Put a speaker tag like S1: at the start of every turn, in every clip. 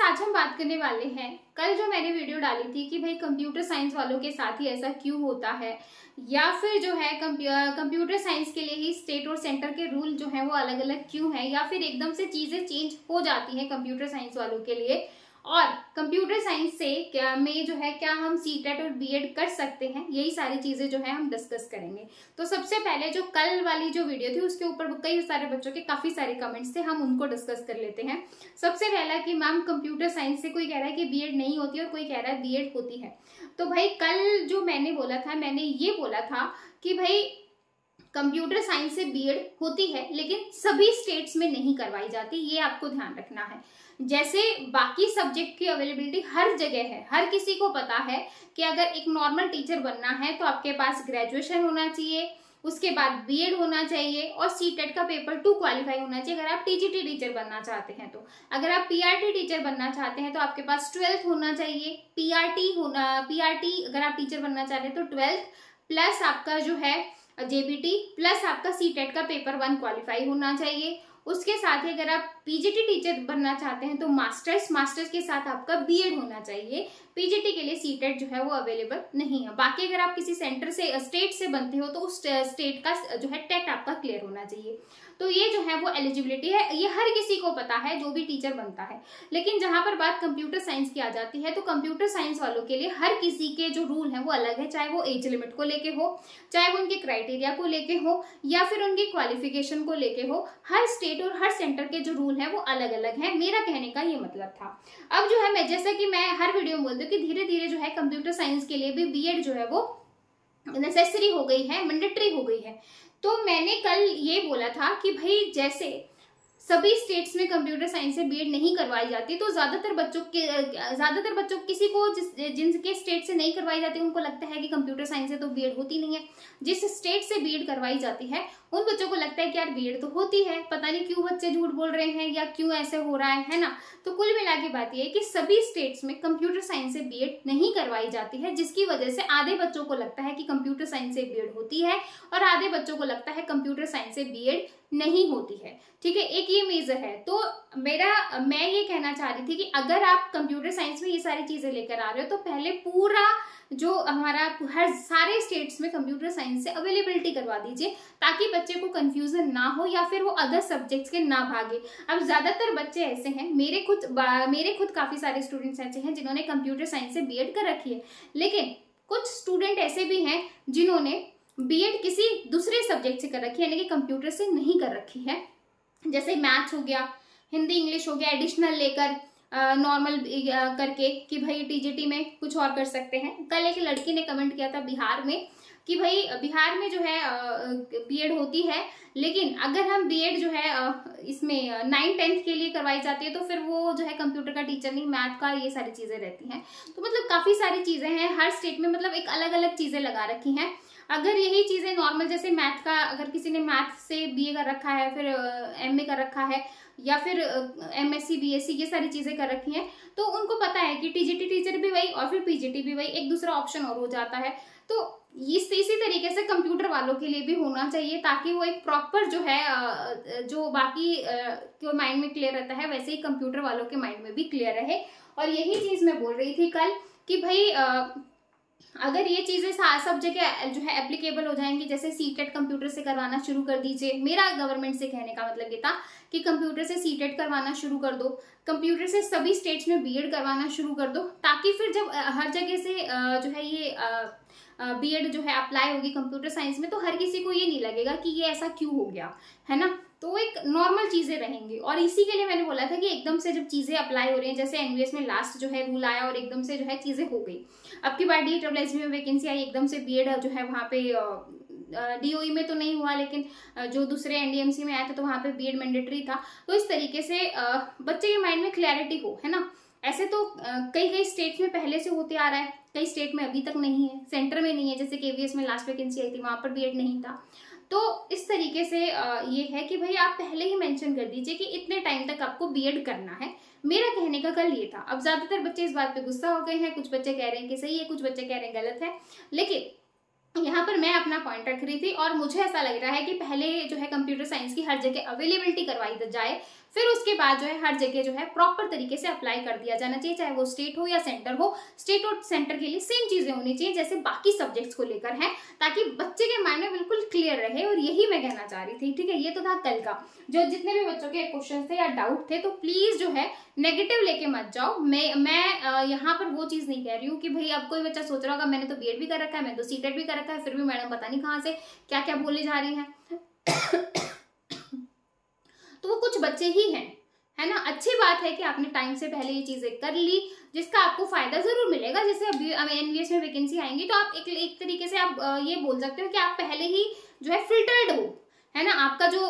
S1: आज हम बात करने वाले हैं, कल जो मैंने वीडियो डाली थी कि भाई कंप्यूटर साइंस वालों के साथ ही ऐसा क्यों होता है, या फिर जो है कंप्यूटर साइंस के लिए ही स्टेट और सेंटर के रूल जो है वो अलग अलग क्यों है, या फिर एकदम से चीजें चेंज हो जाती हैं कंप्यूटर साइंस वालों के लिए। और कंप्यूटर साइंस से क्या में जो है क्या हम सीटेट और बीएड कर सकते हैं, यही सारी चीजें जो है हम डिस्कस करेंगे। तो सबसे पहले जो कल वाली जो वीडियो थी उसके ऊपर कई सारे बच्चों के काफी सारे कमेंट्स थे, हम उनको डिस्कस कर लेते हैं। सबसे पहला कि मैम कंप्यूटर साइंस से कोई कह रहा है कि बीएड नहीं होती और कोई कह रहा है बीएड होती है। तो भाई कल जो मैंने बोला था, मैंने ये बोला था कि भाई कंप्यूटर साइंस से बीएड होती है लेकिन सभी स्टेट्स में नहीं करवाई जाती, ये आपको ध्यान रखना है। जैसे बाकी सब्जेक्ट की अवेलेबिलिटी हर जगह है, हर किसी को पता है कि अगर एक नॉर्मल टीचर बनना है तो आपके पास ग्रेजुएशन होना चाहिए, उसके बाद बीएड होना चाहिए और सीटेट का पेपर 2 क्वालिफाई होना चाहिए अगर आप टीजीटी टीचर बनना चाहते हैं। तो अगर आप पीआरटी टीचर बनना चाहते हैं तो आपके पास 12th होना चाहिए। पीआरटी अगर आप टीचर बनना चाहते हैं तो 12th प्लस आपका जो है जेबीटी प्लस आपका सीटेट का पेपर 1 क्वालिफाई होना चाहिए। उसके साथ ही अगर आप पीजीटी टीचर बनना चाहते हैं तो मास्टर्स के साथ आपका बीएड होना चाहिए। पीजीटी के लिए सीटेट जो है वो अवेलेबल नहीं है। बाकी अगर आप किसी सेंटर से स्टेट से बनते हो तो उस स्टेट का जो है टेट आपका क्लियर होना चाहिए। तो ये जो है वो एलिजिबिलिटी है, ये हर किसी को पता है जो भी टीचर बनता है। लेकिन जहां पर बात कंप्यूटर साइंस की आ जाती है तो कंप्यूटर साइंस वालों के लिए हर किसी के जो रूल है वो अलग है, चाहे वो एज लिमिट को लेके हो, चाहे वो उनके क्राइटेरिया को लेके हो, या फिर उनकी क्वालिफिकेशन को लेके हो। हर स्टेट और हर सेंटर के जो रूल है वो अलग अलग है, मेरा कहने का ये मतलब था। अब जो है मैं जैसा कि मैं हर वीडियो में बोलती हूँ कि धीरे धीरे जो है कंप्यूटर साइंस के लिए भी बीएड जो है वो नेसेसरी हो गई है, मैंडेटरी हो गई है। तो मैंने कल ये बोला था कि भाई जैसे सभी स्टेट्स में कंप्यूटर साइंस से बीएड नहीं करवाई जाती तो ज्यादातर बच्चों किसी को जिनके स्टेट से नहीं करवाई जाती उनको लगता है कि कंप्यूटर साइंस से तो बीएड होती नहीं है। जिस स्टेट से बीएड करवाई जाती है उन बच्चों को लगता है कि यार बीएड तो होती है, पता नहीं क्यों बच्चे झूठ बोल रहे हैं या क्यों ऐसे हो रहा है ना। तो कुल मिला के बात यह है कि सभी स्टेट्स में कंप्यूटर साइंस से बीएड नहीं करवाई जाती है, जिसकी वजह से आधे बच्चों को लगता है कि कंप्यूटर साइंस से बीएड होती है और आधे बच्चों को लगता है कंप्यूटर साइंस से बीएड नहीं होती है। ठीक है, एक ये मेजर है। तो मैं ये कहना चाह रही थी कि अगर आप कंप्यूटर साइंस में ये सारी चीजें लेकर आ रहे हो तो पहले पूरा जो हमारा हर सारे स्टेट्स में कंप्यूटर साइंस से अवेलेबिलिटी करवा दीजिए ताकि बच्चे को कंफ्यूजन ना हो या फिर वो अदर सब्जेक्ट्स के ना भागे। अब ज्यादातर बच्चे ऐसे हैं, मेरे खुद काफी सारे स्टूडेंट्स ऐसे हैं जिन्होंने कंप्यूटर साइंस से बीएड कर रखी है, लेकिन कुछ स्टूडेंट ऐसे भी हैं जिन्होंने बीएड किसी दूसरे सब्जेक्ट से कर रखी है, यानी कि कंप्यूटर से नहीं कर रखी है। जैसे मैथ्स हो गया, हिंदी इंग्लिश हो गया, एडिशनल लेकर नॉर्मल करके कि भाई टीजीटी में कुछ और कर सकते हैं। कल एक लड़की ने कमेंट किया था बिहार में कि भाई बिहार में जो है बीएड होती है, लेकिन अगर हम बीएड जो है इसमें 9th-10th के लिए करवाई जाती है तो फिर वो जो है कंप्यूटर का टीचर नहीं, मैथ का, ये सारी चीजें रहती हैं। तो मतलब काफी सारी चीजें हैं हर स्टेट में, मतलब एक अलग अलग चीजें लगा रखी हैं। अगर यही चीजें नॉर्मल जैसे मैथ का, अगर किसी ने मैथ से बीए कर रखा है, फिर एमए कर रखा है, या फिर एमएससी बीएससी ये सारी चीजें कर रखी हैं, तो उनको पता है कि टीजीटी टीचर भी वही और फिर पीजीटी भी वही, एक दूसरा ऑप्शन और हो जाता है। तो इसी तरीके से कंप्यूटर वालों के लिए भी होना चाहिए ताकि वो एक प्रॉपर जो है जो बाकी के माइंड में क्लियर रहता है वैसे ही कंप्यूटर वालों के माइंड में भी क्लियर रहे। और यही चीज मैं बोल रही थी कल कि भाई अगर ये चीजें सब जगह जो है एप्लीकेबल हो जाएंगी, जैसे सीटेट कंप्यूटर से करवाना शुरू कर दीजिए। मेरा गवर्नमेंट से कहने का मतलब ये था कि कंप्यूटर से सीटेट करवाना शुरू कर दो, कंप्यूटर से सभी स्टेट्स में बीएड करवाना शुरू कर दो, ताकि फिर जब हर जगह से जो है ये बीएड जो है अप्लाई होगी कंप्यूटर साइंस में तो हर किसी को ये नहीं लगेगा कि ये ऐसा क्यों हो गया है ना। तो एक नॉर्मल चीजें रहेंगी। और इसी के लिए मैंने बोला था कि एकदम से जब चीजें अप्लाई हो रही हैं, जैसे एनवीएस में लास्ट जो है रूल आया और एकदम से जो है चीजें हो गई। अब की बार DSSB में वैकेंसी आई, एकदम से बीएड जो है वहाँ पे DOE में तो नहीं हुआ, लेकिन जो दूसरे NDMC में आया था तो वहाँ पे बीएड मैंडेटरी था। तो इस तरीके से बच्चे के माइंड में क्लैरिटी हो, है ना। ऐसे तो कई स्टेट्स में पहले से होते आ रहा है, कई स्टेट में अभी तक नहीं है, सेंटर में नहीं है। जैसे KVS में लास्ट वैकेंसी आई थी, वहां पर बीएड नहीं था। तो इस तरीके से ये है कि भाई आप पहले ही मेंशन कर दीजिए कि इतने टाइम तक आपको बीएड करना है। मेरा कहने का कल ये था। अब ज्यादातर बच्चे इस बात पे गुस्सा हो गए हैं, कुछ बच्चे कह रहे हैं कि सही है, कुछ बच्चे कह रहे हैं गलत है, लेकिन यहाँ पर मैं अपना पॉइंट रख रही थी और मुझे ऐसा लग रहा है कि पहले जो है कंप्यूटर साइंस की हर जगह अवेलेबिलिटी करवाई जाए, फिर उसके बाद जो है हर जगह जो है प्रॉपर तरीके से अप्लाई कर दिया जाना चाहिए, चाहे वो स्टेट हो या सेंटर हो। स्टेट और सेंटर के लिए सेम चीजें होनी चाहिए जैसे बाकी सब्जेक्ट्स को लेकर है, ताकि बच्चे के माइंड में बिल्कुल क्लियर रहे। और यही मैं कहना चाह रही थी, ठीक है। ये तो था कल का, जो जितने भी बच्चों के क्वेश्चन थे या डाउट थे, तो प्लीज जो है नेगेटिव लेके मत जाओ। मैं यहाँ पर वो चीज नहीं कह रही हूँ कि भाई अब कोई बच्चा सोच रहा होगा मैंने तो बीएड भी कर रखा है, मैंने तो सीटेट भी कर रखा है, फिर भी मैडम पता नहीं कहाँ से क्या क्या बोले जा रही है। तो वो कुछ बच्चे ही हैं, है ना। अच्छी बात है कि आपने टाइम से पहले ये चीजें कर ली, जिसका आपको फायदा जरूर मिलेगा। जैसे अभी एनवीएस में वैकेंसी आएंगी तो आप एक तरीके से आप ये बोल सकते हो कि आप पहले ही जो है फिल्टर्ड हो, है ना। आपका जो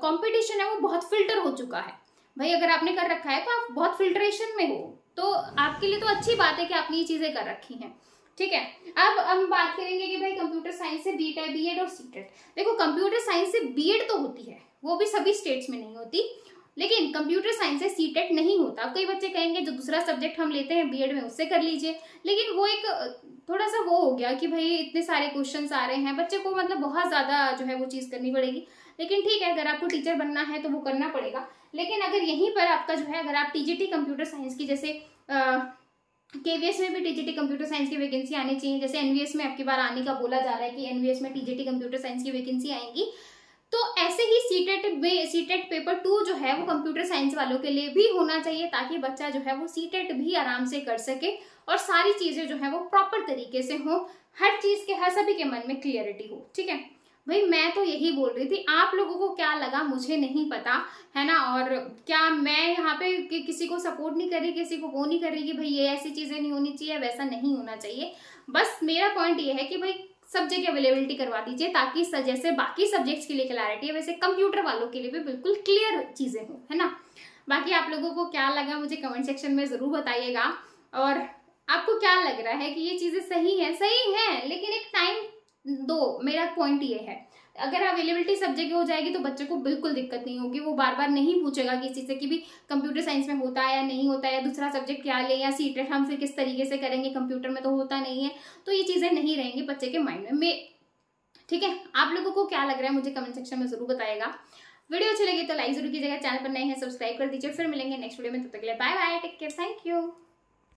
S1: कंपटीशन है वो बहुत फिल्टर हो चुका है भाई। अगर आपने कर रखा है तो आप बहुत फिल्ट्रेशन में हो, तो आपके लिए तो अच्छी बात है कि आपने ये चीजें कर रखी हैं, ठीक है। अब हम बात करेंगे कि भाई कंप्यूटर साइंस से बीएड और सीटेट। देखो कंप्यूटर साइंस से बीएड तो होती है, वो भी सभी स्टेट्स में नहीं होती, लेकिन कंप्यूटर साइंस से सीटेट नहीं होता। कई बच्चे कहेंगे जो दूसरा सब्जेक्ट हम लेते हैं बीएड में उससे कर लीजिए, लेकिन वो एक थोड़ा सा वो हो गया कि भाई इतने सारे क्वेश्चंस आ रहे हैं, बच्चे को मतलब बहुत ज्यादा जो है वो चीज करनी पड़ेगी। लेकिन ठीक है, अगर आपको टीचर बनना है तो वो करना पड़ेगा। लेकिन अगर यहीं पर आपका जो है, अगर आप टीजीटी कंप्यूटर साइंस की, जैसे केवीएस में भी टीजीटी कंप्यूटर साइंस की वैकेंसी आनी चाहिए, जैसे एनवीएस में आपकी बार आने का बोला जा रहा है कि एनवीएस में टीजीटी कंप्यूटर साइंस की वैकेंसी आएंगी, तो ऐसे ही सीटेट पेपर 2 जो है वो कंप्यूटर साइंस वालों के लिए भी होना चाहिए, ताकि बच्चा जो है वो सीटेट भी आराम से कर सके और सारी चीजें जो है वो प्रॉपर तरीके से हो, हर चीज के हर सभी के मन में क्लियरिटी हो, ठीक है भाई। मैं तो यही बोल रही थी, आप लोगों को क्या लगा मुझे नहीं पता, है ना। और क्या मैं यहाँ पे किसी को सपोर्ट नहीं कर रही, किसी को वो नहीं कर रही कि भाई ये ऐसी चीजें नहीं होनी चाहिए, वैसा नहीं होना चाहिए। बस मेरा पॉइंट ये है कि भाई सब जगह अवेलेबिलिटी करवा दीजिए, ताकि जैसे बाकी सब्जेक्ट्स के लिए क्लैरिटी है वैसे कंप्यूटर वालों के लिए भी बिल्कुल क्लियर चीजें हो, है ना। बाकी आप लोगों को क्या लगा मुझे कमेंट सेक्शन में जरूर बताइएगा, और आपको क्या लग रहा है कि ये चीजें सही है, लेकिन एक टाइम दो। मेरा पॉइंट ये है, अगर अवेलेबिलिटी सब जगह हो जाएगी तो बच्चे को बिल्कुल दिक्कत नहीं होगी, वो बार बार नहीं पूछेगा किसी से कि भी कंप्यूटर साइंस में होता है या नहीं होता है, या दूसरा सब्जेक्ट क्या ले, या सीटेट हम फिर किस तरीके से करेंगे, कंप्यूटर में तो होता नहीं है। तो ये चीजें नहीं रहेंगी बच्चे के माइंड में, ठीक है। आप लोगों को क्या लग रहा है मुझे कमेंट सेक्शन में जरूर बताइएगा। वीडियो अच्छी लगी तो लाइक जरूर कीजिएगा, चैनल पर नए हैं सब्सक्राइब कर दीजिए। फिर मिलेंगे नेक्स्ट वीडियो में, तब तक के लिए bye bye, take care, thank you.